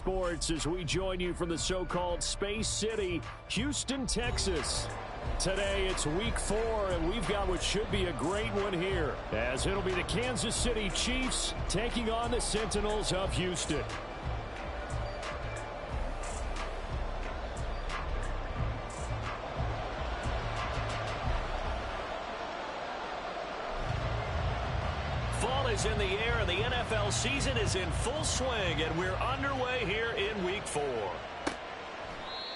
Sports as we join you from the so-called Space City, Houston, Texas. Today it's week 4, and we've got what should be a great one here, as it'll be the Kansas City Chiefs taking on the Sentinels of Houston. Fall is in the air, and the NFL season is in full swing, and we're underway here in week 4.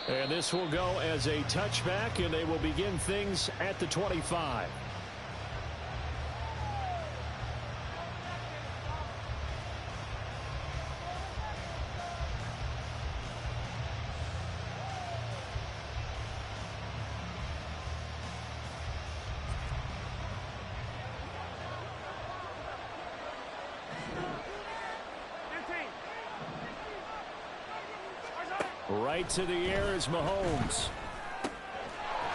And this will go as a touchback, and they will begin things at the 25. Right to the air is Mahomes.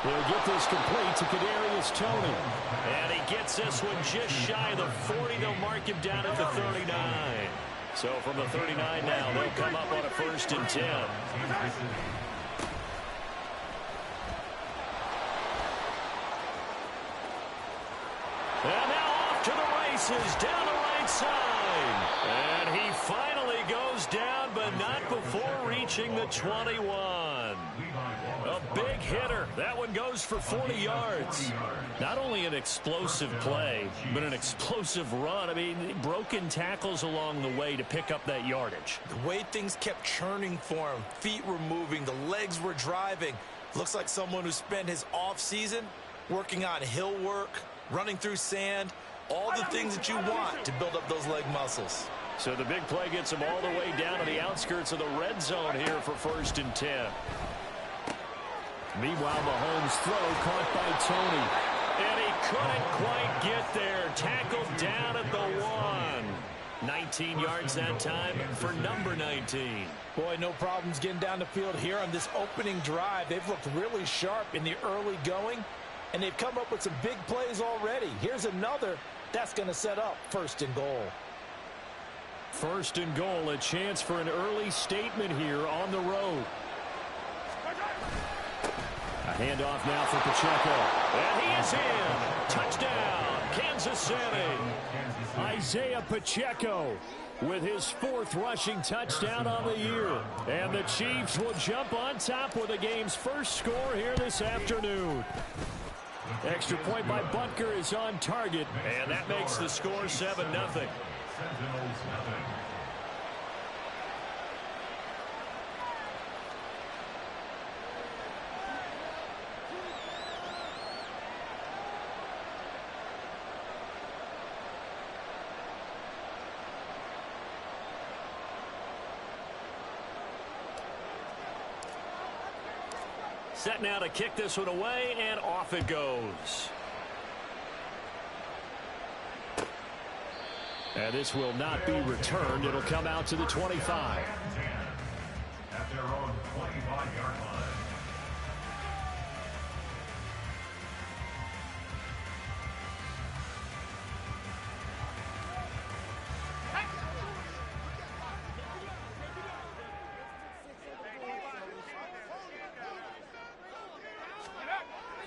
He'll get this complete to Kadarius Toney. And he gets this one just shy of the 40. They'll mark him down at the 39. So from the 39 now, they'll come up on a 1st and 10. And now off to the races, down the right side. And he finally goes down, but not before reaching the 21. A big hitter. That one goes for 40 yards. Not only an explosive play, but an explosive run. I mean, broken tackles along the way to pick up that yardage. The way things kept churning for him, feet were moving, the legs were driving. Looks like someone who spent his offseason working on hill work, running through sand, all the things that you want to build up those leg muscles. So the big play gets him all the way down to the outskirts of the red zone here for 1st and 10. Meanwhile, Mahomes' throw caught by Toney. And he couldn't quite get there. Tackled down at the 1. 19 yards that time for number 19. Boy, no problems getting down the field here on this opening drive. They've looked really sharp in the early going, and they've come up with some big plays already. Here's another that's going to set up 1st and goal. 1st and goal, a chance for an early statement here on the road. A handoff now for Pacheco. And he is in. Touchdown, Kansas City. Isaiah Pacheco with his 4th rushing touchdown on the year. And the Chiefs will jump on top with the game's first score here this afternoon. Extra point by Butker is on target. And that makes the score 7-0. Set now to kick this one away, and off it goes. And this will not be returned. It'll come out to the 25. At their own 25-yard line.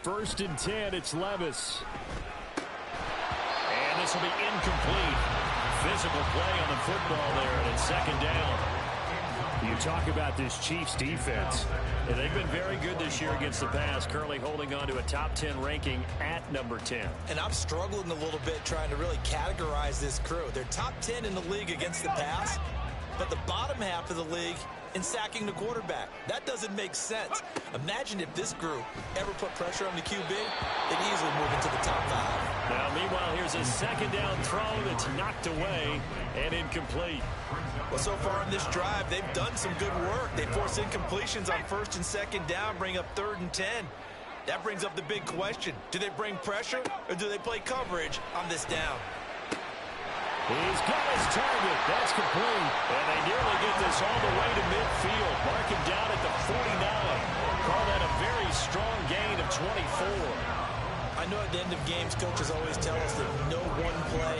First and 10, it's Levis. And this will be incomplete. Physical play on the football there, and it's 2nd down. You talk about this Chiefs defense. Yeah, they've been very good this year against the pass, currently holding on to a top 10 ranking at number 10. And I'm struggling a little bit trying to really categorize this crew. They're top 10 in the league against the pass, but the bottom half of the league in sacking the quarterback. That doesn't make sense. Imagine if this group ever put pressure on the QB, they'd easily move into the top 5. Now, meanwhile, here's a 2nd down throw that's knocked away and incomplete. Well, so far in this drive, they've done some good work. They force incompletions on 1st and 2nd down, bring up 3rd and 10. That brings up the big question. Do they bring pressure, or do they play coverage on this down? He's got his target. That's complete. And they nearly get this all the way to midfield. Mark him down at the 49. Call that a very strong gain of 24. I know at the end of games, coaches always tell us that no one play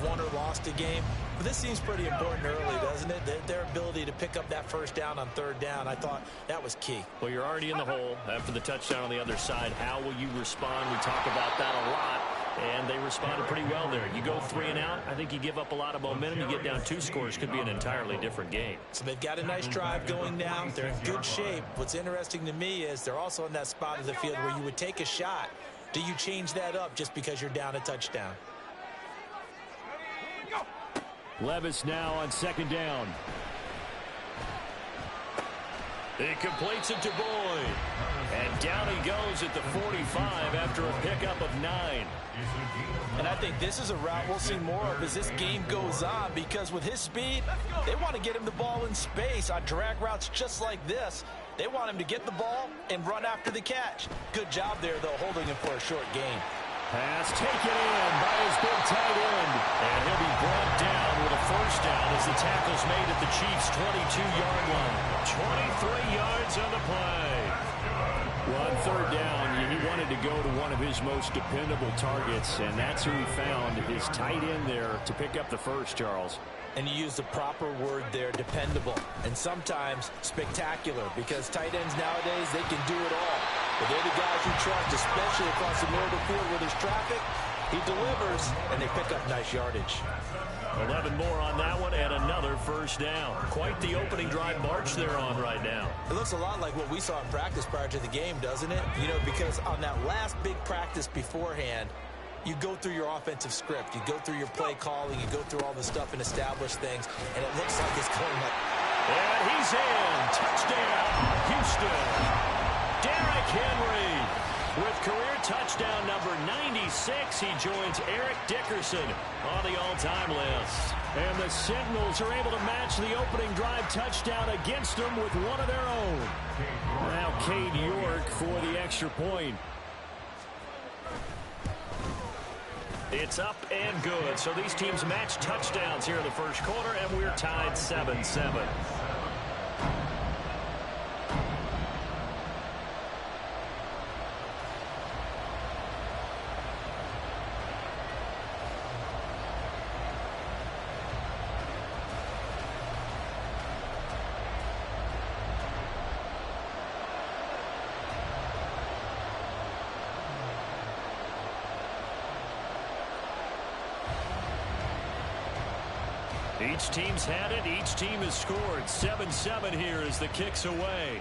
have won or lost a game. But this seems pretty important early, doesn't it? Their ability to pick up that first down on third down, I thought that was key. Well, you're already in the hole after the touchdown on the other side. How will you respond? We talk about that a lot, and they responded pretty well there. You go 3 and out, I think you give up a lot of momentum. You get down 2 scores, could be an entirely different game. So they've got a nice drive going now. They're in good shape. What's interesting to me is they're also in that spot of the field where you would take a shot. Do you change that up just because you're down a touchdown? Levis now on second down. He completes it to Boyd. And down he goes at the 45 after a pickup of 9. And I think this is a route we'll see more of as this game goes on, because with his speed, they want to get him the ball in space on drag routes just like this. They want him to get the ball and run after the catch. Good job there, though, holding him for a short gain. Pass taken in by his big tight end. And he'll be brought down with a first down as the tackle's made at the Chiefs' 22-yard line. 23 yards on the play. Well, on third down, he wanted to go to one of his most dependable targets, and that's who he found, his tight end there, to pick up the first, Charles. And you use the proper word there, dependable, and sometimes spectacular, because tight ends nowadays, they can do it all. But they're the guys you trust, especially across the middle of the field where there's traffic. He delivers, and they pick up nice yardage. 11 more on that one, and another first down. Quite the opening drive march they're on right now. It looks a lot like what we saw in practice prior to the game, doesn't it? You know, because on that last big practice beforehand, you go through your offensive script. You go through your play calling. You go through all the stuff and establish things, and it looks like it's going like... And he's in. Touchdown, Houston. Derrick Henry. With career touchdown number 96, he joins Eric Dickerson on the all-time list. And the Sentinels are able to match the opening drive touchdown against them with one of their own. Now Cade York for the extra point. It's up and good. So these teams match touchdowns here in the first quarter, and we're tied 7-7. Each team's had it. Each team has scored. 7-7 here as the kick's away.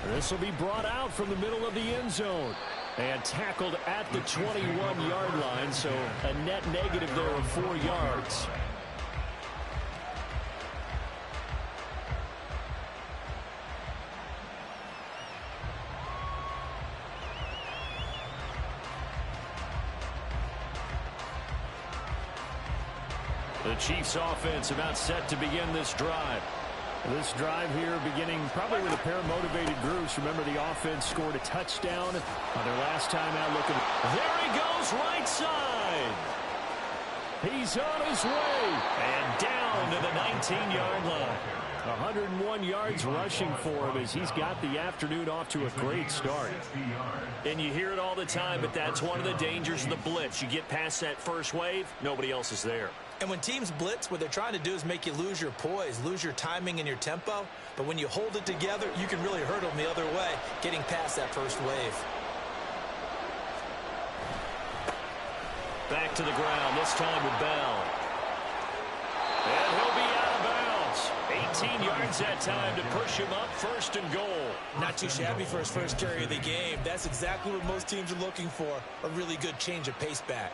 This will be brought out from the middle of the end zone and tackled at the 21-yard line, so a net negative there of 4 yards. The Chiefs offense about set to begin this drive. This drive here beginning probably with a pair of motivated groups. Remember, the offense scored a touchdown on their last time out. Look at there he goes, right side. He's on his way. And down to the 19-yard line. 101 yards rushing for him as he's got the afternoon off to a great start. And you hear it all the time, but that's one of the dangers of the blitz. You get past that first wave, nobody else is there. And when teams blitz, what they're trying to do is make you lose your poise, lose your timing and your tempo. But when you hold it together, you can really hurt them the other way, getting past that first wave. Back to the ground, this time with Bell. And he'll be out of bounds. 18 yards that time to push him up, 1st and goal. Not too shabby for his first carry of the game. That's exactly what most teams are looking for, a really good change of pace back.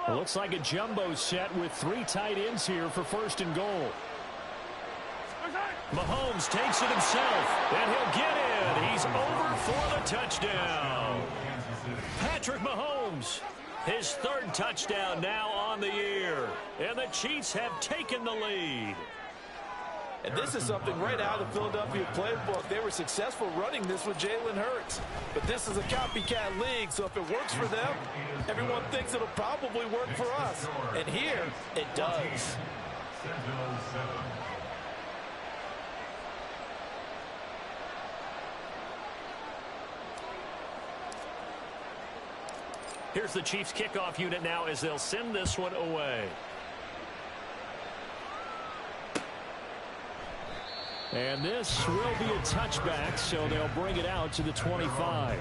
It looks like a jumbo set with 3 tight ends here for 1st and goal. Mahomes takes it himself, and he'll get in. He's over for the touchdown. Patrick Mahomes, his 3rd touchdown now on the year. And the Chiefs have taken the lead. And this is something right out of the Philadelphia playbook. They were successful running this with Jalen Hurts. But this is a copycat league, so if it works for them, everyone thinks it'll probably work for us. And here, it does. Here's the Chiefs kickoff unit now as they'll send this one away. And this will be a touchback, so they'll bring it out to the 25.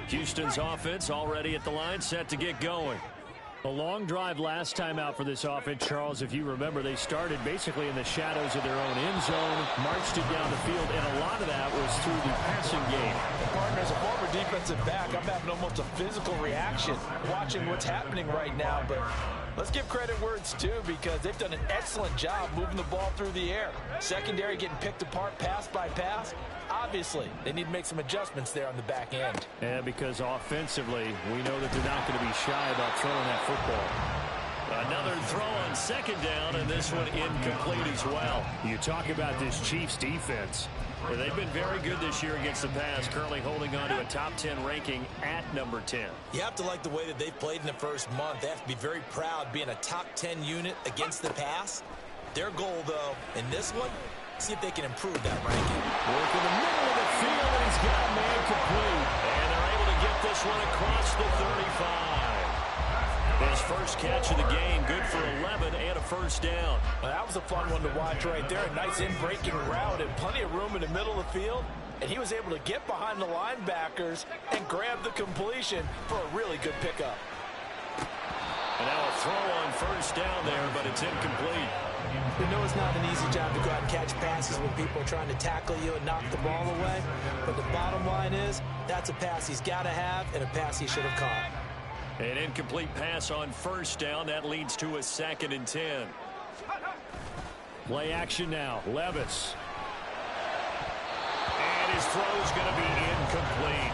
Houston's offense already at the line, set to get going. A long drive last time out for this offense, Charles. If you remember, they started basically in the shadows of their own end zone, marched it down the field, and a lot of that was through the passing game. Partner, as a former defensive back, I'm having almost a physical reaction watching what's happening right now. But let's give credit where it's due, because they've done an excellent job moving the ball through the air. Secondary getting picked apart pass by pass. Obviously, they need to make some adjustments there on the back end. And because offensively, we know that they're not going to be shy about throwing that football. Another throw on second down, and this one incomplete as well. You talk about this Chiefs defense. Well, they've been very good this year against the pass, currently holding on to a top 10 ranking at number 10. You have to like the way that they've played in the first month. They have to be very proud being a top 10 unit against the pass. Their goal, though, in this one, see if they can improve that ranking. Work in the middle of the field, and he's got a man complete. And they're able to get this one across the 35. His first catch of the game, good for 11 and a first down. Well, that was a fun one to watch right there. A nice in-breaking route and plenty of room in the middle of the field. And he was able to get behind the linebackers and grab the completion for a really good pickup. And now a throw on first down there, but it's incomplete. We know it's not an easy job to go out and catch passes when people are trying to tackle you and knock the ball away. But the bottom line is, that's a pass he's got to have and a pass he should have caught. An incomplete pass on first down. That leads to a 2nd and 10. Play action now. Levis. And his throw's going to be incomplete.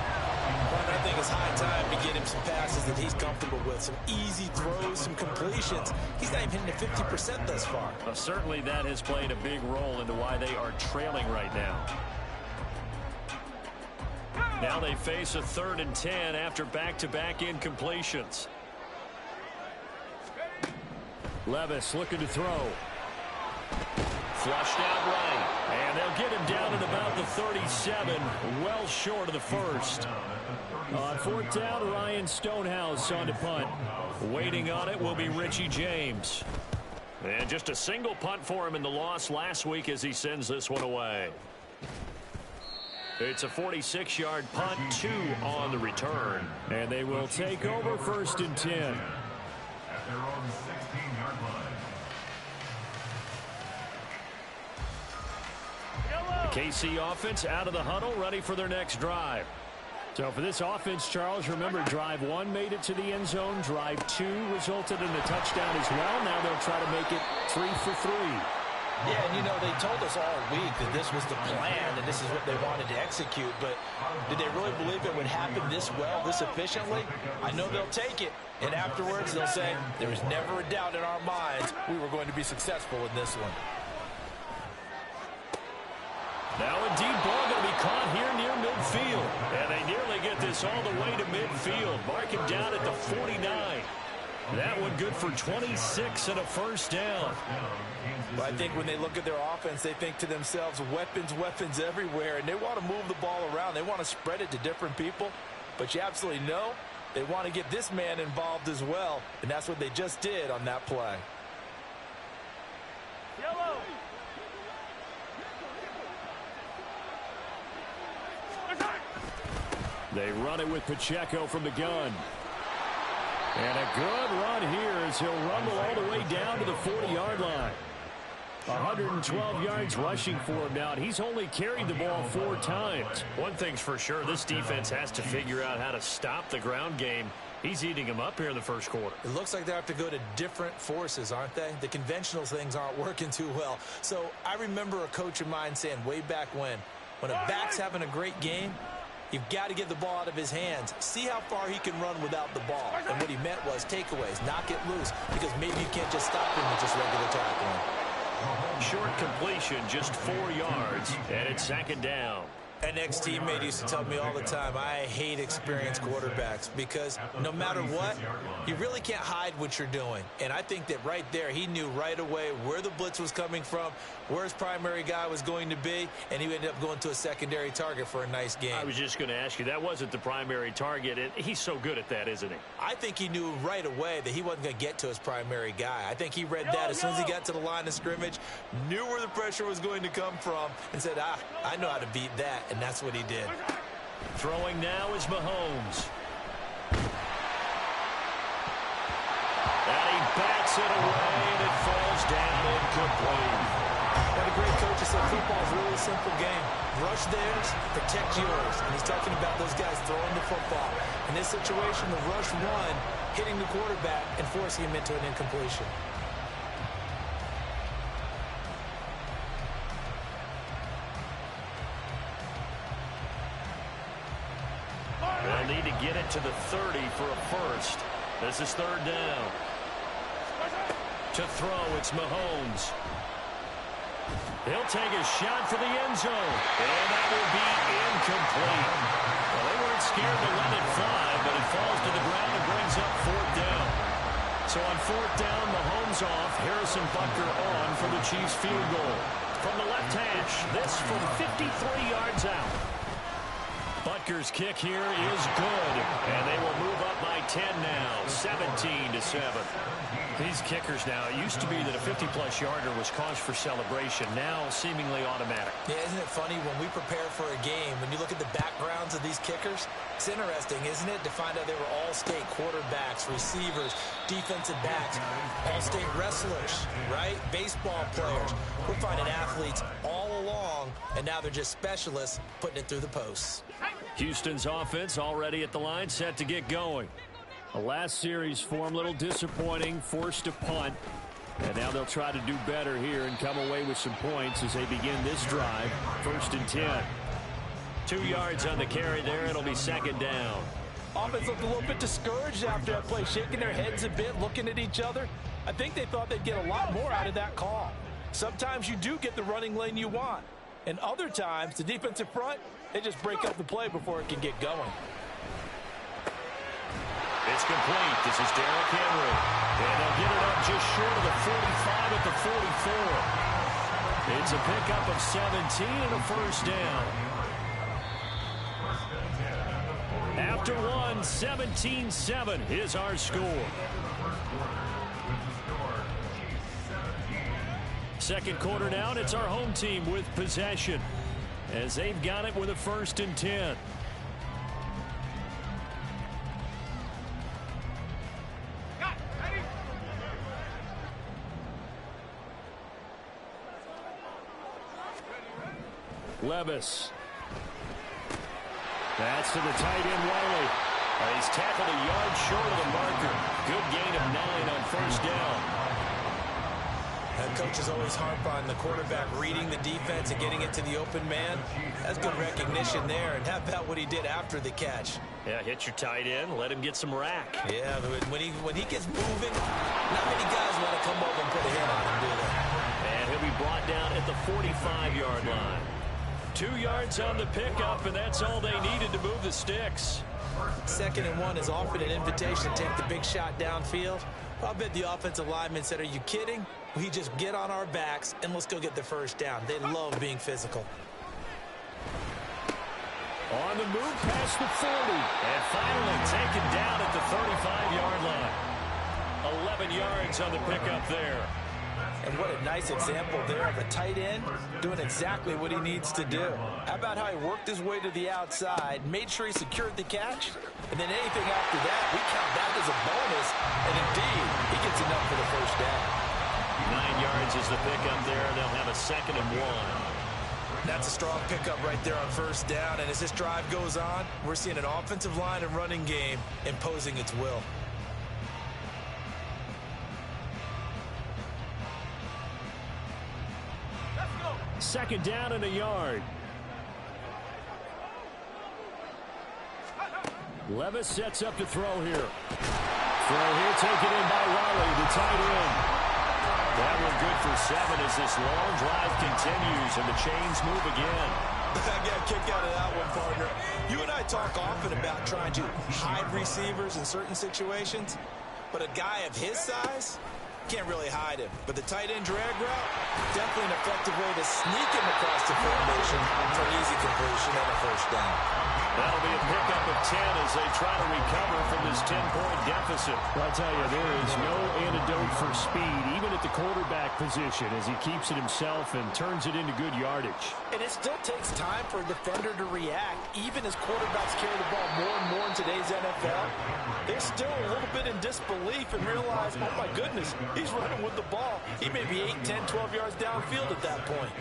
But I think it's high time to get him some passes that he's comfortable with. Some easy throws, some completions. He's not even hitting the 50% thus far. Well, certainly that has played a big role into why they are trailing right now. Now they face a 3rd and 10 after back-to-back incompletions. Levis looking to throw. Flushed out right. And they'll get him down at about the 37, well short of the first. On 4th down, Ryan Stonehouse on to punt. Waiting on it will be Richie James. And just a single punt for him in the loss last week as he sends this one away. It's a 46-yard punt, 2 on the return. And they will take over 1st and 10. At their own 16-yard line. The KC offense out of the huddle, ready for their next drive. So for this offense, Charles, remember, drive 1 made it to the end zone. Drive 2 resulted in a touchdown as well. Now they'll try to make it 3 for 3. Yeah, and you know, they told us all week that this was the plan and this is what they wanted to execute, but did they really believe it would happen this well, this efficiently? I know they'll take it, and afterwards they'll say, there was never a doubt in our minds we were going to be successful in this one. Now indeed, ball going to be caught here near midfield. And they nearly get this all the way to midfield. Mark him down at the 49. That one good for 26 and a first down. But I think when they look at their offense, they think to themselves, weapons, weapons everywhere. And they want to move the ball around. They want to spread it to different people. But you absolutely know they want to get this man involved as well. And that's what they just did on that play. Yellow. They run it with Pacheco from the gun. And a good run here as he'll rumble all the way down to the 40-yard line. 112 yards rushing for him now, and he's only carried the ball 4 times. One thing's for sure, this defense has to figure out how to stop the ground game. He's eating them up here in the first quarter. It looks like they have to go to different forces, aren't they? The conventional things aren't working too well. So I remember a coach of mine saying way back when When a back's having a great game, you've got to get the ball out of his hands. See how far he can run without the ball. And what he meant was takeaways, knock it loose, because maybe you can't just stop him with just regular tackling. Short completion, just 4 yards, and it's second down. An ex-teammate used to tell me all the time, I hate experienced quarterbacks because no matter what, you really can't hide what you're doing. And I think that right there, he knew right away where the blitz was coming from, where his primary guy was going to be, and he ended up going to a secondary target for a nice game. I was just going to ask you, that wasn't the primary target, and he's so good at that, isn't he? I think he knew right away that he wasn't going to get to his primary guy. I think he read that as soon as he got to the line of scrimmage, knew where the pressure was going to come from, and said, I know how to beat that. And that's what he did. Throwing now is Mahomes. And he bats it away, and it falls down incomplete. Now, the great coach has said football is a really simple game. Rush theirs, protect yours. And he's talking about those guys throwing the football. In this situation, the rush one, hitting the quarterback and forcing him into an incompletion. They'll need to get it to the 30 for a first. This is third down. To throw, it's Mahomes. He'll take a shot for the end zone. And that will be incomplete. Well, they weren't scared to let it fly, but it falls to the ground and brings up fourth down. So on fourth down, Mahomes off. Harrison Butker on for the Chiefs field goal. From the left hash, this from 53 yards out. Butker's kick here is good, and they will move up by 10 now, 17-7. These kickers now, it used to be that a 50-plus yarder was cause for celebration, now seemingly automatic. Yeah, isn't it funny when we prepare for a game, when you look at the backgrounds of these kickers, it's interesting, isn't it, to find out they were all-state quarterbacks, receivers, defensive backs, all-state wrestlers, right? Baseball players. We're finding athletes all along, and now they're just specialists putting it through the posts. Houston's offense already at the line, set to get going. The last series form a little disappointing, forced a punt. And now they'll try to do better here and come away with some points as they begin this drive. 1st and 10. 2 yards on the carry there. It'll be second down. Offense looked a little bit discouraged after that play, shaking their heads a bit, looking at each other. I think they thought they'd get a lot more out of that call. Sometimes you do get the running lane you want. And other times, the defensive front, they just break up the play before it can get going. It's complete. This is Derrick Henry. And they'll get it up just short of the 45 at the 44. It's a pickup of 17 and a first down. After one, 17-7 is our score. Second quarter now, and it's our home team with possession as they've got it with a 1st and 10. Levis. That's to the tight end, Wiley. He's tackled a yard short of the marker. Good gain of 9 on first down. Coaches always harp on the quarterback reading the defense and getting it to the open man. That's good recognition there. And how about what he did after the catch? Yeah, hit your tight end, let him get some rack. Yeah, but when he gets moving, not many guys want to come over and put a hit on him, do they? And he'll be brought down at the 45-yard line. 2 yards on the pickup, and that's all they needed to move the sticks. 2nd and 1 is offered an invitation to take the big shot downfield. I bet the offensive lineman said, are you kidding? We just get on our backs and let's go get the first down. They love being physical. On the move past the 40. And finally taken down at the 35-yard line. 11 yards on the pickup there. And what a nice example there of a tight end doing exactly what he needs to do. How about how he worked his way to the outside, made sure he secured the catch, and then anything after that, we count that as a bonus. And indeed, he gets enough for the first down. 9 yards is the pickup there, and they'll have a 2nd and 1. That's a strong pickup right there on first down. And as this drive goes on, we're seeing an offensive line and running game imposing its will. Second down and a yard. Levis sets up to throw here. Throw here taken in by Raleigh, the tight end. That one good for 7 as this long drive continues and the chains move again. I got a kick out of that one, partner. You and I talk often about trying to hide receivers in certain situations, but a guy of his size can't really hide him. But the tight end drag route, definitely an effective way to sneak him across the formation for an easy completion and a first down. That'll be a pickup of 10 as they try to recover from this 10-point deficit. I'll tell you, there is no antidote for speed, even at the quarterback position, as he keeps it himself and turns it into good yardage. And it still takes time for a defender to react, even as quarterbacks carry the ball more and more in today's NFL. They're still a little bit in disbelief and realize, oh my goodness, he's running with the ball. He may be 8, 10, 12 yards downfield at that point.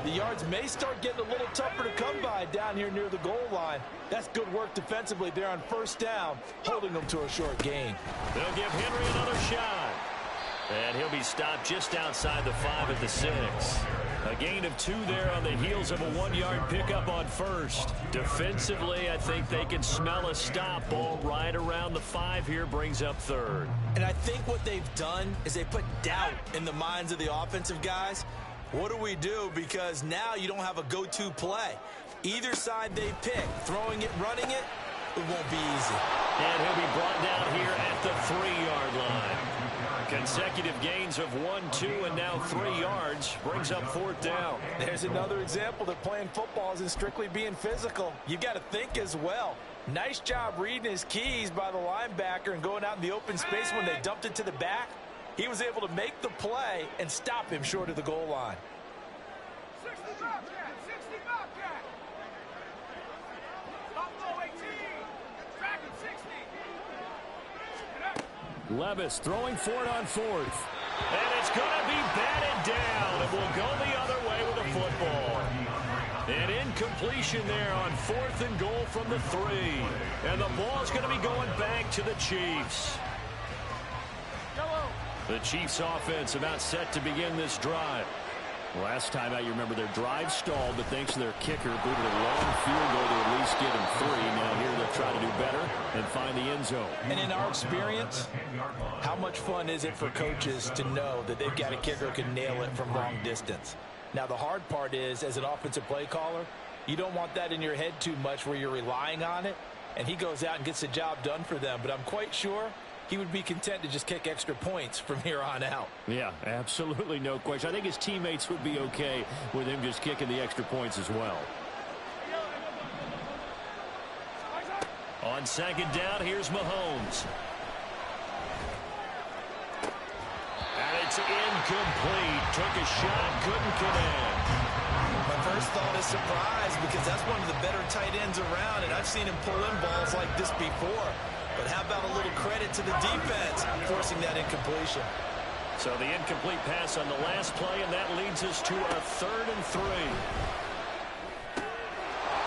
The yards may start getting a little tougher to come by down here near the goal line. That's good work defensively there on first down, holding them to a short gain. They'll give Henry another shot. And he'll be stopped just outside the 5 at the 6. A gain of 2 there on the heels of a 1-yard pickup on first. Defensively, I think they can smell a stop. Ball right around the 5 here brings up 3rd. And I think what they've done is they put doubt in the minds of the offensive guys. What do we do? Because now you don't have a go-to play. Either side they pick, throwing it, running it, it won't be easy. And he'll be brought down here at the 3-yard line. Consecutive gains of 1, 2, and now 3 yards brings up 4th down. There's another example that playing football isn't strictly being physical. You got to think as well. Nice job reading his keys by the linebacker and going out in the open space when they dumped it to the back. He was able to make the play and stop him short of the goal line. 60 Bobcat, 60 Bobcat. Stop low 18. Track him 60. Levis throwing for it on 4th. And it's going to be batted down. It will go the other way with the football. An incompletion there on 4th and goal from the 3. And the ball's going to be going back to the Chiefs. The Chiefs offense about set to begin this drive. Last time out, you remember their drive stalled, but thanks to their kicker, booted a long field goal to at least get them 3. Now here they'll try to do better and find the end zone. And in our experience, how much fun is it for coaches to know that they've got a kicker who can nail it from long distance? Now the hard part is, as an offensive play caller, you don't want that in your head too much where you're relying on it, and he goes out and gets the job done for them. But I'm quite sure he would be content to just kick extra points from here on out. Yeah, absolutely no question. I think his teammates would be okay with him just kicking the extra points as well. On 2nd down, here's Mahomes. And it's incomplete. Took a shot, couldn't connect. My first thought is surprise, because that's one of the better tight ends around, and I've seen him pull in balls like this before. But how about a little credit to the defense forcing that incompletion? So the incomplete pass on the last play, and that leads us to a 3rd and 3.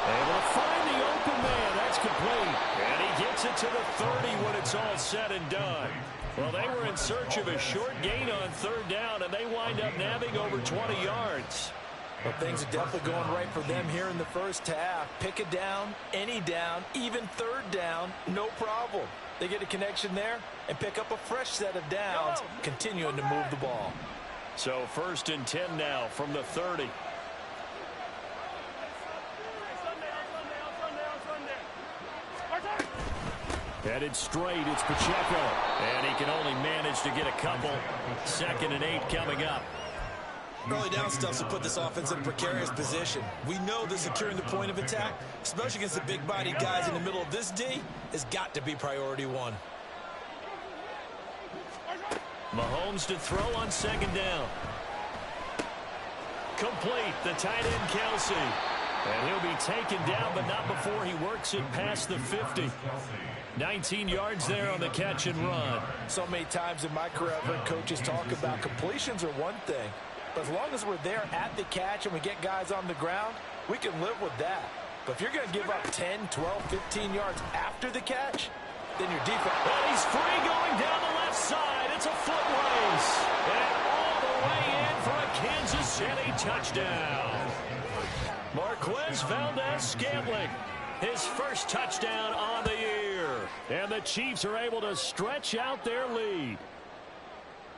Able to find the open man. That's complete. And he gets it to the 30 when it's all said and done. Well, they were in search of a short gain on 3rd down, and they wind up nabbing over 20 yards. Well, things are definitely going right for them here in the first half. Pick a down, any down, even 3rd down, no problem. They get a connection there and pick up a fresh set of downs, continuing to move the ball. So 1st and 10 now from the 30. Headed straight, it's Pacheco. And he can only manage to get a couple. 2nd and 8 coming up. Early down stuff to put this offense in a precarious position. We know that securing the point of attack, especially against the big-bodied guys in the middle of this D, has got to be priority 1. Mahomes to throw on 2nd down. Complete, the tight end Kelsey. And he'll be taken down, but not before he works it past the 50. 19 yards there on the catch and run. So many times in my career, I've heard coaches talk about completions are one thing. But as long as we're there at the catch and we get guys on the ground, we can live with that. But if you're going to give up 10, 12, 15 yards after the catch, then your defense... And he's free going down the left side. It's a foot race. And all the way in for a Kansas City touchdown. Marquez Valdez-Scantling, his first touchdown on the year. and the Chiefs are able to stretch out their lead.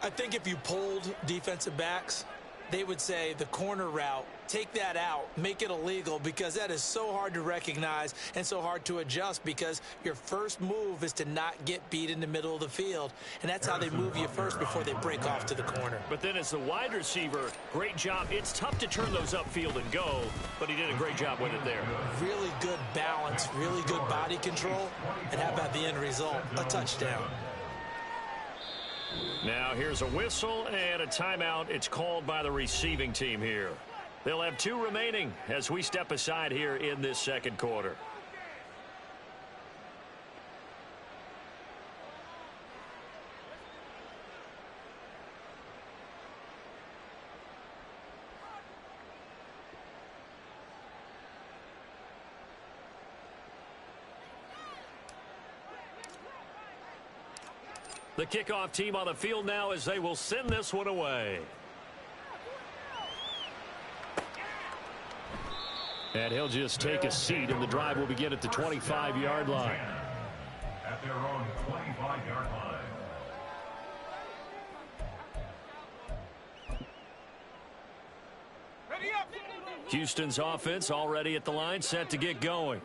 I think if you polled defensive backs, they would say the corner route, take that out, make it illegal, because that is so hard to recognize and so hard to adjust, because your first move is to not get beat in the middle of the field, and that's how they move you first before they break off to the corner. But then as the wide receiver, great job. It's tough to turn those upfield and go, but he did a great job with it there. Really good balance, really good body control, and how about the end result? A touchdown. Now here's a whistle and a timeout. It's called by the receiving team here. They'll have 2 remaining as we step aside here in this second quarter. The kickoff team on the field now as they will send this one away. And he'll just take a seat, and the drive will begin at the 25-yard line. At their own 25-yard line. Ready up. Houston's offense already at the line, set to get going.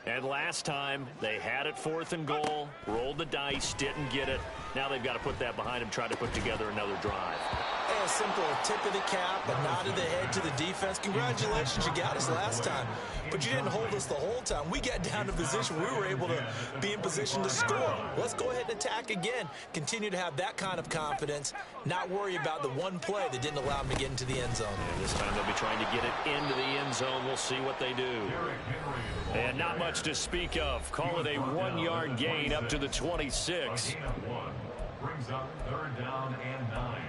And last time, they had it 4th and goal, rolled the dice, didn't get it. Now they've got to put that behind them, try to put together another drive. Hey, a simple tip of the cap, a nod of the head to the defense. Congratulations, you got us last time. But you didn't hold us the whole time. We got down to position. We were able to be in position to score. Let's go ahead and attack again. Continue to have that kind of confidence. Not worry about the one play that didn't allow them to get into the end zone. And this time they'll be trying to get it into the end zone. We'll see what they do. And not much to speak of. Call it a 1-yard gain up to the 26. Brings up 3rd down and 9.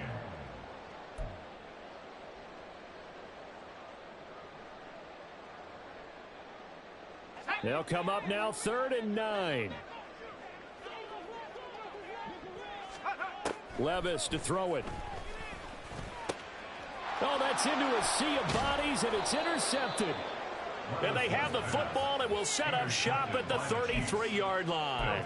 They'll come up now 3rd and 9. Levis to throw it. Oh, that's into a sea of bodies, and it's intercepted. And they have the football and will set up shop at the 33-yard line.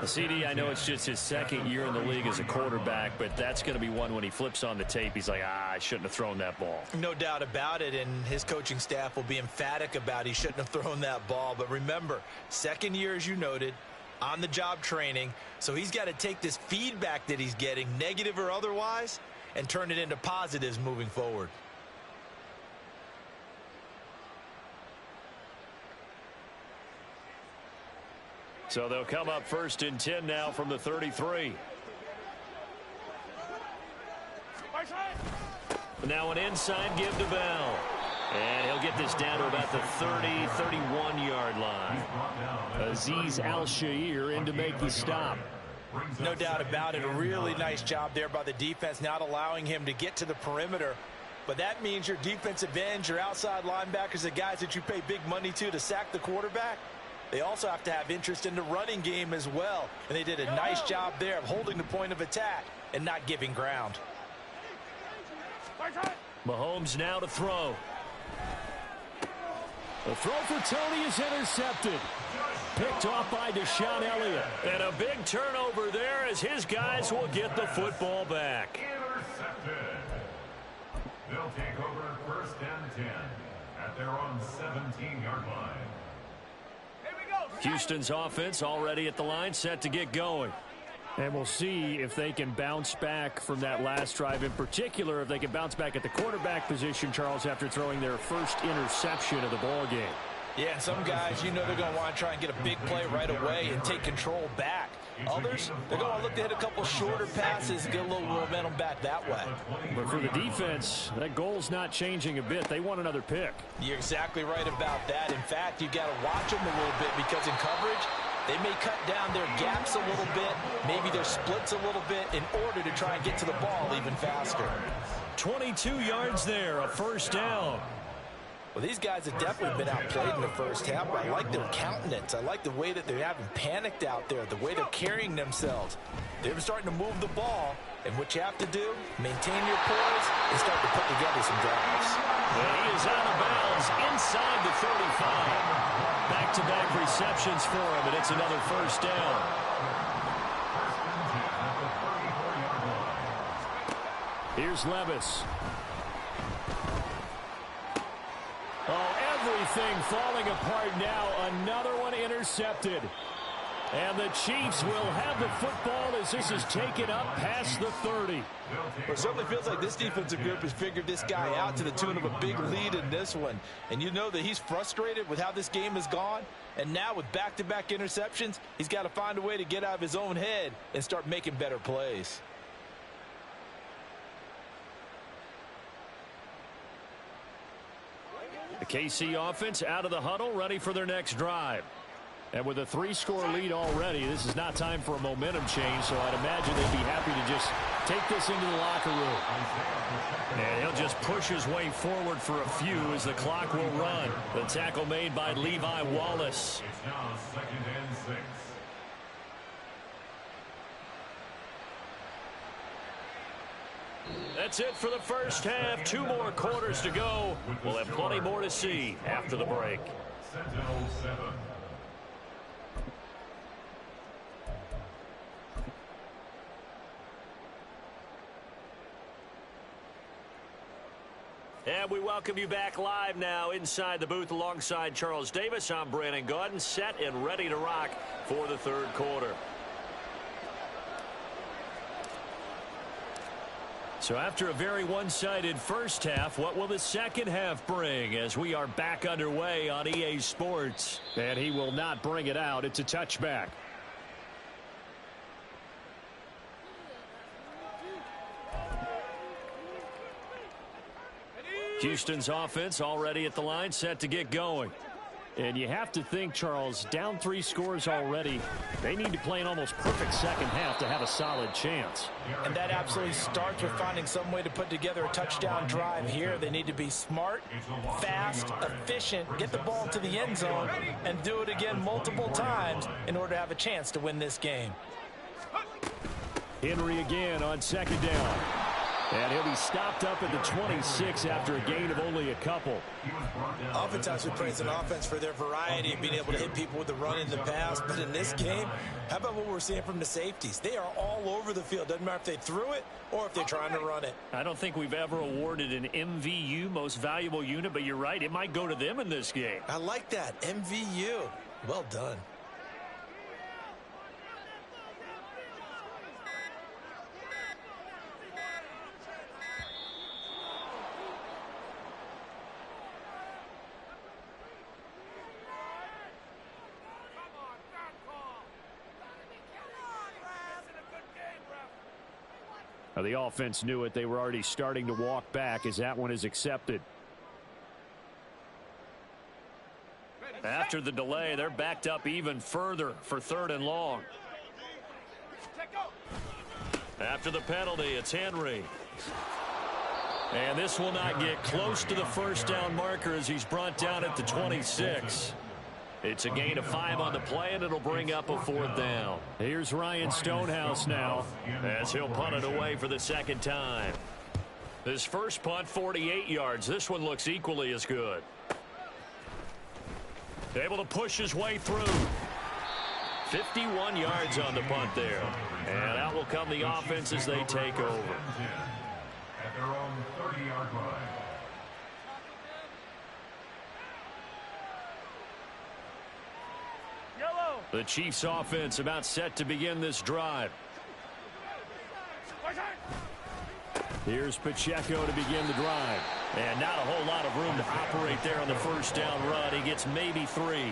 CD, I know it's just his 2nd year in the league as a quarterback, but that's going to be one when he flips on the tape. He's like, I shouldn't have thrown that ball. No doubt about it, and his coaching staff will be emphatic about he shouldn't have thrown that ball. But remember, 2nd year, as you noted, on-the-job training, so he's got to take this feedback that he's getting, negative or otherwise, and turn it into positives moving forward. So they'll come up 1st and 10 now from the 33. Now an inside give to Bell. And he'll get this down to about the 30, 31-yard line. Azeez Al-Shaair in to make the stop. No doubt about it. A really nice job there by the defense, not allowing him to get to the perimeter. But that means your defensive ends, your outside linebackers, the guys that you pay big money to sack the quarterback, they also have to have interest in the running game as well. And they did a nice job there of holding the point of attack and not giving ground. Mahomes now to throw. The throw for Tony is intercepted. Picked off by Deshaun Elliott. And a big turnover there as his guys will get the football back. Intercepted. They'll take over 1st and 10 at their own 17-yard line. Houston's offense already at the line, set to get going. And we'll see if they can bounce back from that last drive. In particular, if they can bounce back at the quarterback position, Charles, after throwing their first interception of the ball game. Yeah, and some guys, you know they're going to want to try and get a big play right away and take control back. Others, they're going to look to hit a couple shorter passes, get a little momentum back that way. But for the defense, that goal's not changing a bit. They want another pick. You're exactly right about that. In fact, you've got to watch them a little bit because in coverage, they may cut down their gaps a little bit, maybe their splits a little bit in order to try and get to the ball even faster. 22 yards there, a 1st down. Well, these guys have definitely been outplayed in the first half, but I like their countenance. I like the way that they haven't panicked out there, the way they're carrying themselves. They're starting to move the ball, and what you have to do, maintain your poise and start to put together some drives. And he is out of bounds inside the 35. Back back-to-back receptions for him, and it's another first down. Here's Levis. Oh, everything falling apart now. Another one intercepted. And the Chiefs will have the football as this is taken up past the 30. Well, it certainly feels like this defensive group has figured this guy out to the tune of a big lead in this one. And you know that he's frustrated with how this game has gone. And now with back-to-back interceptions, he's got to find a way to get out of his own head and start making better plays. The KC offense out of the huddle, ready for their next drive. And with a 3-score lead already, this is not time for a momentum change, so I'd imagine they'd be happy to just take this into the locker room. And he'll just push his way forward for a few as the clock will run. The tackle made by Levi Wallace. It's now 2nd and 6. That's it for the first half. 2 more quarters to go. We'll have plenty more to see after the break. Sentinel 7. And we welcome you back live now inside the booth alongside Charles Davis. I'm Brandon Gaudin, set and ready to rock for the third quarter. So after a very one-sided first half, what will the second half bring as we are back underway on EA Sports? And he will not bring it out. It's a touchback. Houston's offense already at the line, set to get going. And you have to think, Charles, down 3 scores already. They need to play an almost perfect second half to have a solid chance. And that absolutely starts with finding some way to put together a touchdown drive here. They need to be smart, fast, efficient, get the ball to the end zone, and do it again multiple times in order to have a chance to win this game. Henry again on second down. And he'll be stopped up at the 26 after a gain of only a couple. Oftentimes we praise an offense for their variety of being able to hit people with the run in the pass. But in this game, how about what we're seeing from the safeties? They are all over the field. Doesn't matter if they threw it or if they're trying to run it. I don't think we've ever awarded an MVU, most valuable unit, but you're right. It might go to them in this game. I like that. MVU. Well done. Now, the offense knew it. They were already starting to walk back as that one is accepted. After the delay, they're backed up even further for 3rd and long. After the penalty, it's Henry. And this will not get close to the first down marker as he's brought down at the 26. It's a gain of 5 on the play, and it'll bring up a 4th down. Here's Ryan Stonehouse now as he'll punt it away for the second time. His first punt, 48 yards. This one looks equally as good. Able to push his way through. 51 yards on the punt there. And out will come the offense as they take over. At their own 30-yard line. The Chiefs offense about set to begin this drive. Here's Pacheco to begin the drive. And not a whole lot of room to operate there on the first down run. He gets maybe 3.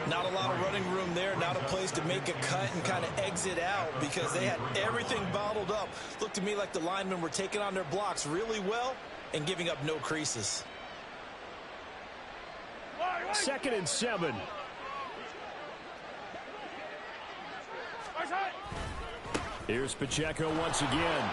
Not a lot of running room there. Not a place to make a cut and kind of exit out because they had everything bottled up. Looked to me like the linemen were taking on their blocks really well and giving up no creases. 2nd and 7. Here's Pacheco once again.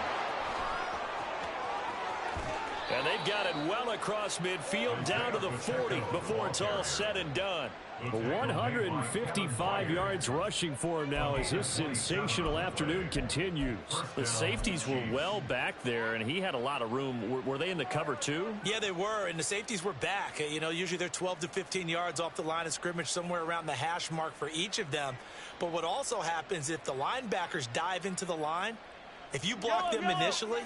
And they've got it well across midfield down to the 40 before it's all said and done. 155 yards rushing for him now as this sensational afternoon continues. The safeties were well back there, and he had a lot of room. Were they in the cover too? Yeah, they were, and the safeties were back. You know, usually they're 12 to 15 yards off the line of scrimmage, somewhere around the hash mark for each of them. But what also happens if the linebackers dive into the line, if you block them initially,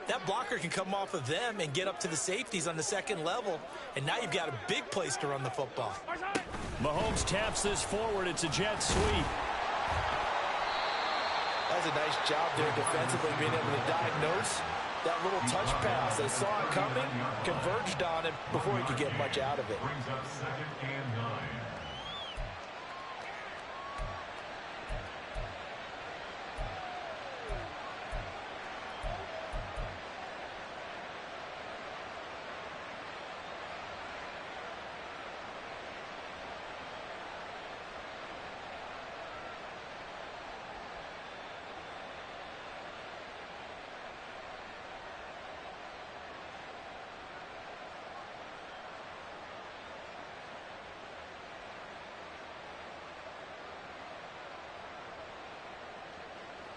that blocker can come off of them and get up to the safeties on the second level, and now you've got a big place to run the football. Mahomes taps this forward. It's a jet sweep. That's a nice job there defensively, being able to diagnose that little touch pass. They saw it coming, converged on it before he could get much out of it. Brings up 2nd and 9.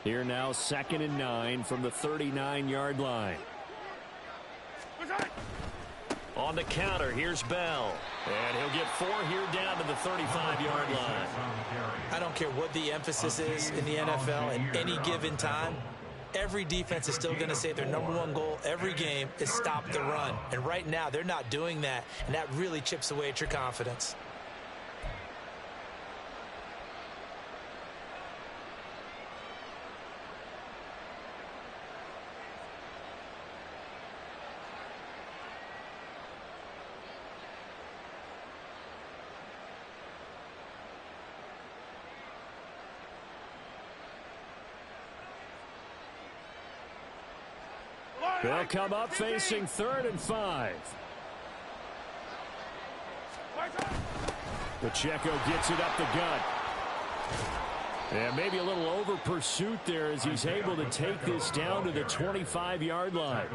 Here now, 2nd and 9 from the 39-yard line. On the counter, here's Bell. And he'll get 4 here down to the 35-yard line. I don't care what the emphasis is in the NFL at any given time. Every defense is still going to say their #1 goal every game is stop the run. And right now, they're not doing that, and that really chips away at your confidence. They'll come up facing 3rd and 5. Pacheco gets it up the gut. And maybe a little over pursuit there as he's able to take this down to the 25-yard line.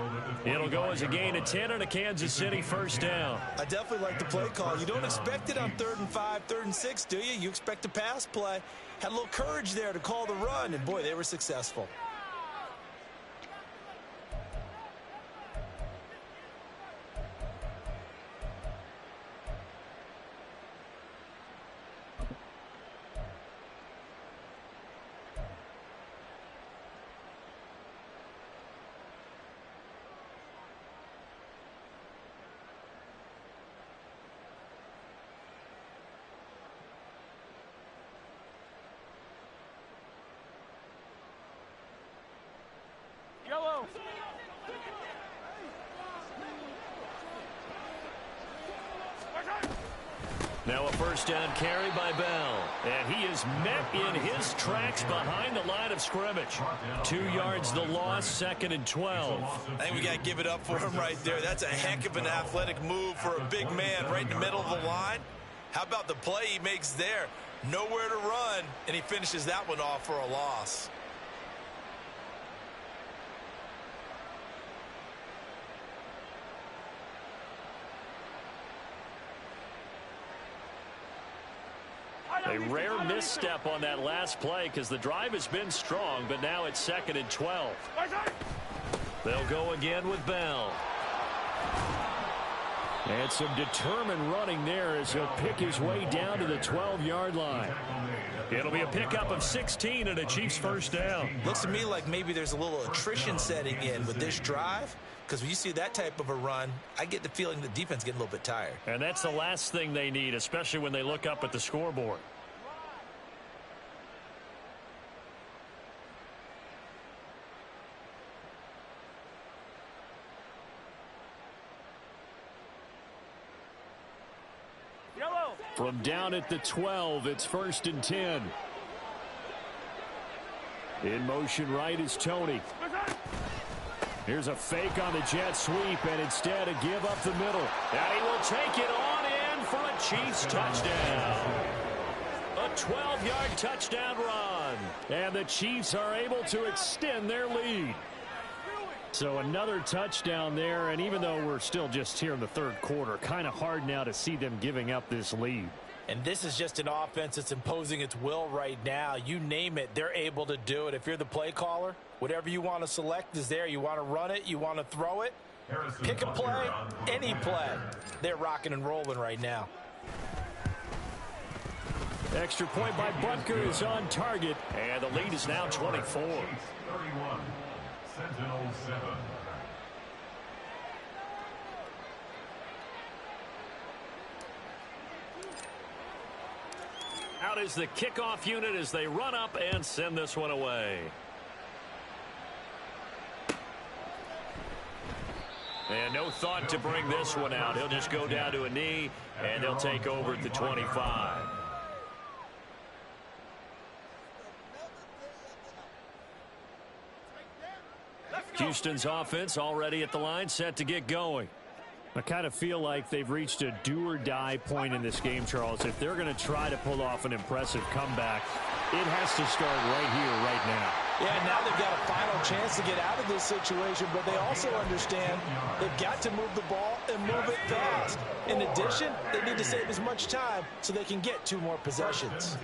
It'll go as a gain of 10 and a Kansas City first down. I definitely like the play call. You don't expect it on 3rd and 5, 3rd and 6, do you? You expect a pass play. Had a little courage there to call the run, and boy, they were successful. Yellow. Now a first down carry by Bell. And he is met in his tracks behind the line of scrimmage. 2 yards the loss, 2nd and 12. I think we got to give it up for him right there. That's a heck of an athletic move for a big man right in the middle of the line. How about the play he makes there? Nowhere to run, and he finishes that one off for a loss. A rare misstep on that last play because the drive has been strong, but now it's 2nd and 12. They'll go again with Bell. And some determined running there as he'll pick his way down to the 12-yard line. It'll be a pickup of 16 and a Chiefs first down. Looks to me like maybe there's a little attrition setting in with this drive, because when you see that type of a run, I get the feeling the defense getting a little bit tired. And that's the last thing they need, especially when they look up at the scoreboard. Yellow. From down at the 12, it's 1st and 10. In motion right is Tony. Here's a fake on the jet sweep, and instead a give up the middle. And he will take it on in for a Chiefs touchdown. A 12-yard touchdown run. And the Chiefs are able to extend their lead. So another touchdown there, and even though we're still just here in the third quarter, kind of hard now to see them giving up this lead. And this is just an offense that's imposing its will right now. You name it, they're able to do it. If you're the play caller, whatever you want to select is there. You want to run it, you want to throw it, pick a play, any play. They're rocking and rolling right now. Extra point by Butker is on target, and the lead is now 24. 31. Sentinel 7. Out is the kickoff unit as they run up and send this one away. And no thought to bring this one out. He'll just go down to a knee, and they'll take over at the 25. Houston's offense already at the line, set to get going. I kind of feel like they've reached a do-or-die point in this game, Charles. If they're going to try to pull off an impressive comeback, it has to start right here, right now. Yeah, now they've got a final chance to get out of this situation, but they also understand they've got to move the ball and move it fast. In addition, they need to save as much time so they can get 2 more possessions.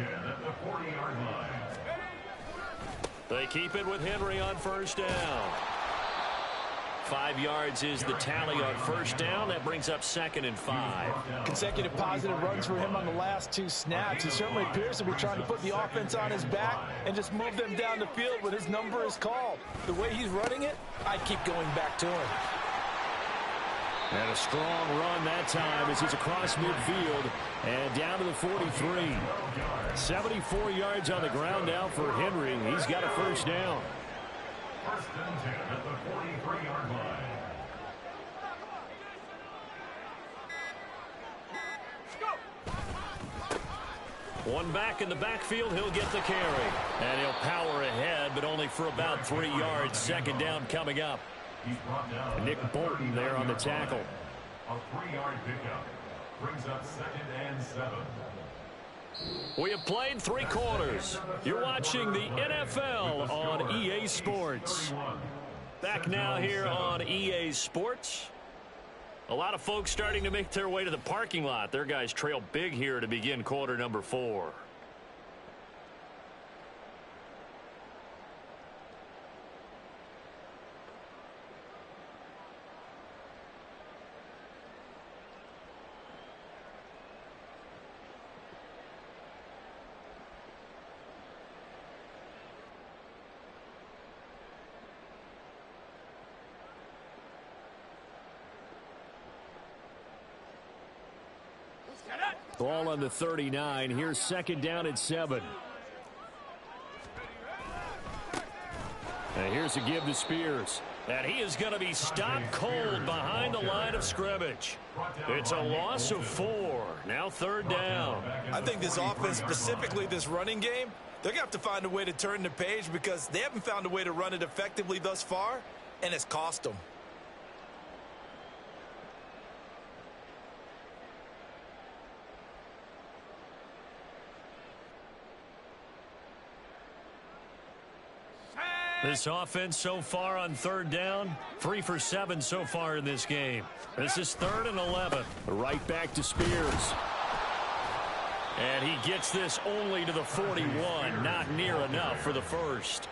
They keep it with Henry on first down. 5 yards is the tally on first down. That brings up 2nd and 5. Consecutive positive runs for him on the last 2 snaps. He certainly appears to be trying to put the offense on his back and just move them down the field when his number is called. The way he's running it, I keep going back to him. And a strong run that time as he's across midfield and down to the 43. 74 yards on the ground now for Henry. He's got a first down. First and 10 at the 43-yard line. One back in the backfield, he'll get the carry. And he'll power ahead, but only for about 3 yards. 2nd down coming up. He's brought down Nick Bolton there on the tackle. A 3-yard pickup brings up 2nd and 7. We have played 3 quarters. You're watching the NFL on EA Sports. Back now here on EA Sports. A lot of folks starting to make their way to the parking lot. Their guys trail big here to begin quarter number 4. Ball on the 39. Here's 2nd down and 7. And here's a give to Spears. And he is going to be stopped cold behind the line of scrimmage. It's a loss of 4. Now 3rd down. I think this offense, specifically this running game, they're going to have to find a way to turn the page because they haven't found a way to run it effectively thus far, and it's cost them. This offense so far on 3rd down, 3 for 7 so far in this game. This is 3rd and 11. Right back to Spears. And he gets this only to the 41. Not near enough for the first.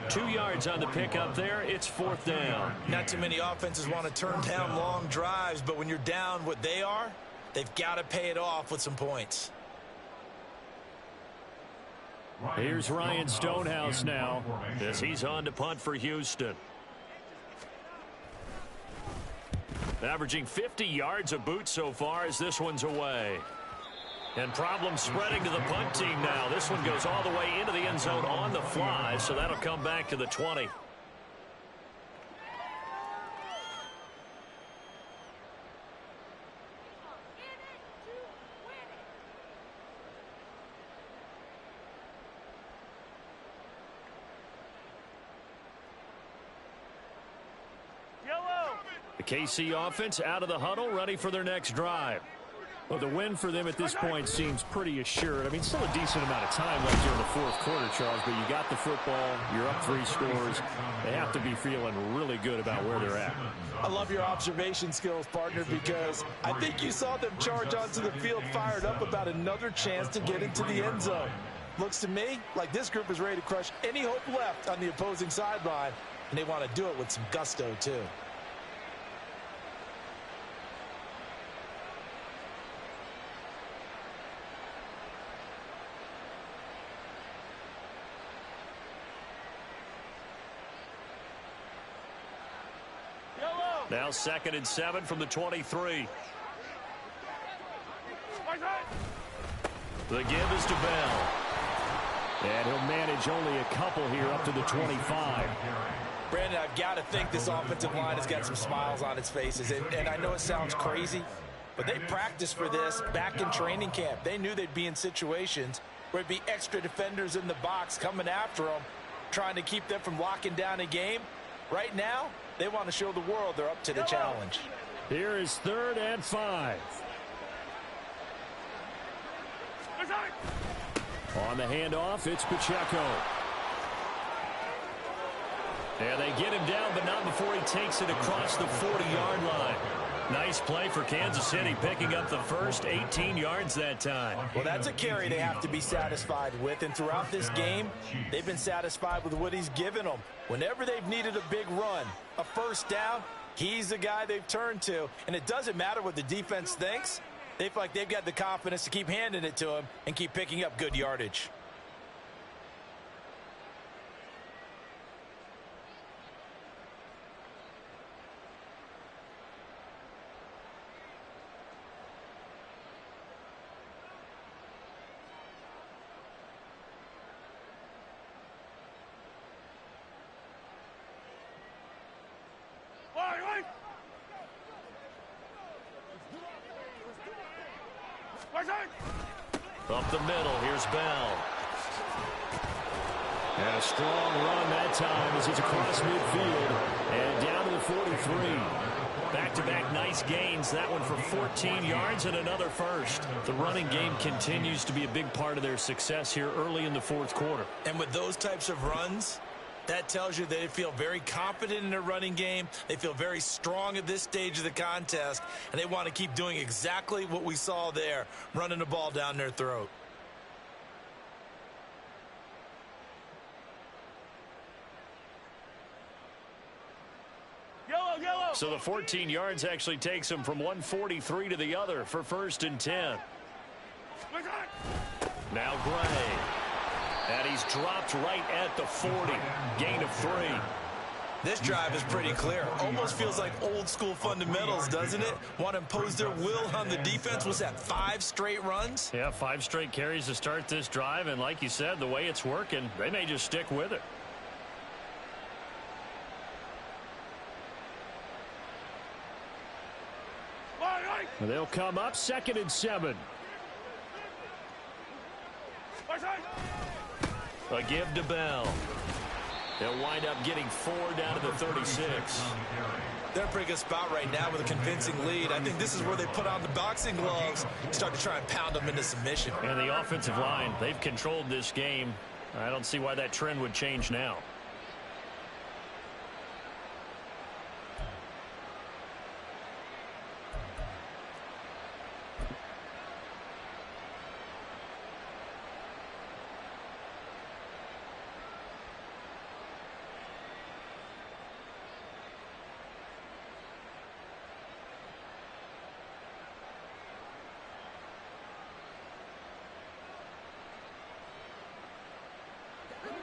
2 yards on the pickup there. It's 4th down. Not too many offenses want to turn down long drives, but when you're down what they are, they've got to pay it off with some points. Here's Ryan Stonehouse now as he's on to punt for Houston. Averaging 50 yards a boot so far as this one's away. And problems spreading to the punt team now. This one goes all the way into the end zone on the fly, so that'll come back to the 20. The KC offense out of the huddle, ready for their next drive. Well, the win for them at this point seems pretty assured. I mean, still a decent amount of time left here in the fourth quarter, Charles, but you got the football, you're up 3 scores. They have to be feeling really good about where they're at. I love your observation skills, partner, because I think you saw them charge onto the field fired up about another chance to get into the end zone. Looks to me like this group is ready to crush any hope left on the opposing sideline, and they want to do it with some gusto, too. Now 2nd and 7 from the 23. The give is to Bell. And he'll manage only a couple here up to the 25. Brandon, I've got to think this offensive line has got some smiles on its faces. And I know it sounds crazy, but they practiced for this back in training camp. They knew they'd be in situations where it'd be extra defenders in the box coming after them, trying to keep them from locking down a game. Right now, they want to show the world they're up to the challenge. Here is 3rd and 5. On the handoff, it's Pacheco. And they get him down, but not before he takes it across the 40-yard line. Nice play for Kansas City, picking up the first 18 yards that time. Well, that's a carry they have to be satisfied with, and throughout this game, they've been satisfied with what he's given them. Whenever they've needed a big run, a first down, he's the guy they've turned to, and it doesn't matter what the defense thinks. They feel like they've got the confidence to keep handing it to him and keep picking up good yardage. Up the middle, here's Bell. And a strong run that time as he's across midfield and down to the 43. Back-to-back nice gains. That one for 14 yards and another first. The running game continues to be a big part of their success here early in the fourth quarter. And with those types of runs, that tells you they feel very confident in their running game. They feel very strong at this stage of the contest, and they want to keep doing exactly what we saw there, running the ball down their throat. So the 14 yards actually takes him from 143 to the other for 1st and 10. Now Gray. And he's dropped right at the 40. Gain of 3. This drive is pretty clear. Almost feels like old school fundamentals, doesn't it? Want to impose their will on the defense. Was that 5 straight runs? Yeah, 5 straight carries to start this drive. And like you said, the way it's working, they may just stick with it. They'll come up 2nd and 7. A give to Bell. They'll wind up getting 4 down to the 36. They're in a pretty good spot right now with a convincing lead. I think this is where they put on the boxing gloves, start to try and pound them into submission. And the offensive line, they've controlled this game. I don't see why that trend would change now.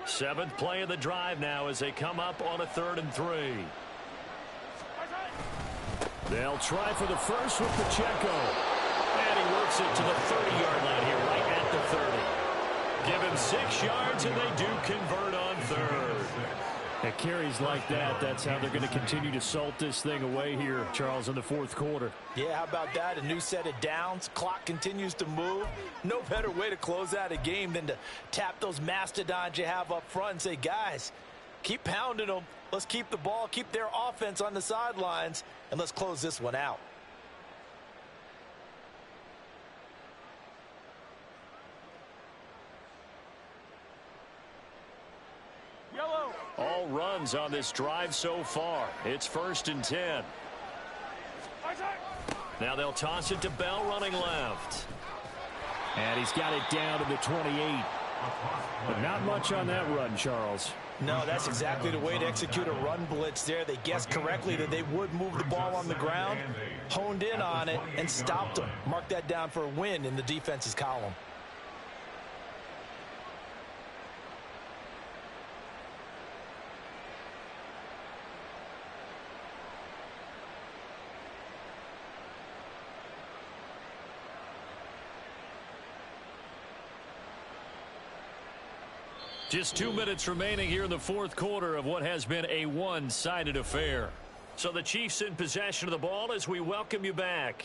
Seventh play of the drive now as they come up on a 3rd and 3. They'll try for the first with Pacheco. And he works it to the 30-yard line here, right at the 30. Give him 6 yards, and they do convert on 3rd. At carries like that, that's how they're going to continue to salt this thing away here, Charles, in the fourth quarter. Yeah, how about that? A new set of downs. Clock continues to move. No better way to close out a game than to tap those mastodons you have up front and say, guys, keep pounding them. Let's keep the ball, keep their offense on the sidelines, and let's close this one out. all runs on this drive so far. It's 1st and 10. Now they'll toss it to Bell running left. And he's got it down to the 28. But not much on that run, Charles. No, that's exactly the way to execute a run blitz there. They guessed correctly that they would move the ball on the ground, honed in on it, and stopped them. Mark that down for a win in the defense's column. Just 2 minutes remaining here in the 4th quarter of what has been a one-sided affair. So the Chiefs in possession of the ball as we welcome you back.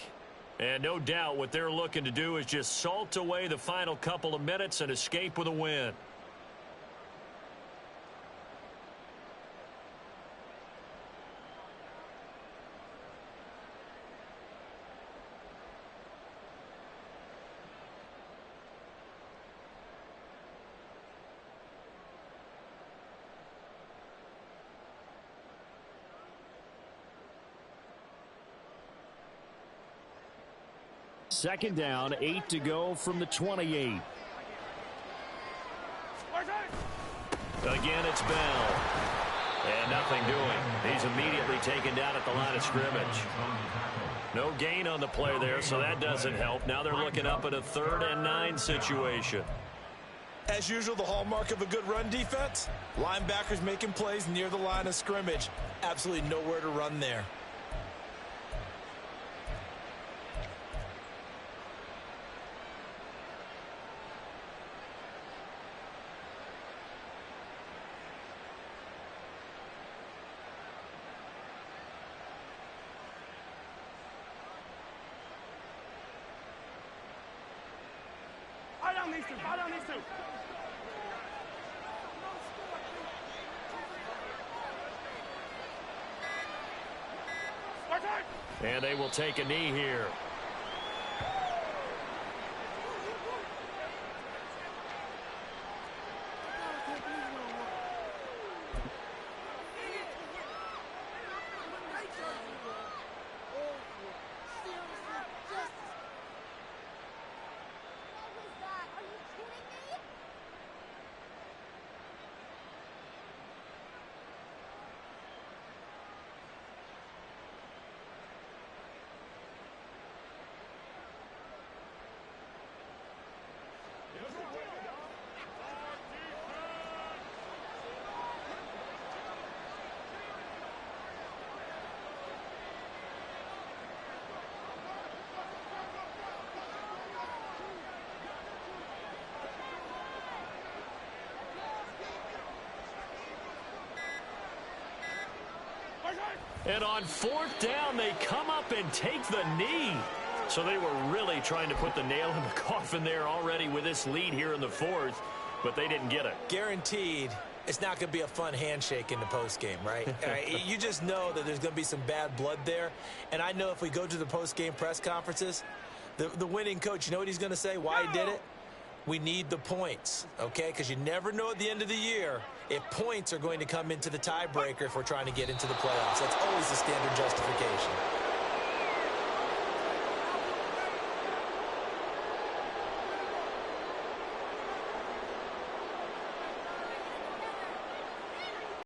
And no doubt what they're looking to do is just salt away the final couple of minutes and escape with a win. Second down, 8 to go from the 28. Again, it's Bell. And nothing doing. He's immediately taken down at the line of scrimmage. No gain on the play there, so that doesn't help. Now they're looking up at a 3rd and 9 situation. As usual, the hallmark of a good run defense, linebackers making plays near the line of scrimmage. Absolutely nowhere to run there. And they will take a knee here. And on 4th down, they come up and take the knee. So they were really trying to put the nail in the coffin there already with this lead here in the 4th, but they didn't get it. Guaranteed, it's not going to be a fun handshake in the postgame, right? You just know that there's going to be some bad blood there. And I know if we go to the postgame press conferences, the winning coach, you know what he's going to say, why he did it? We need the points, okay? Because you never know at the end of the year if points are going to come into the tiebreaker if we're trying to get into the playoffs. That's always the standard justification.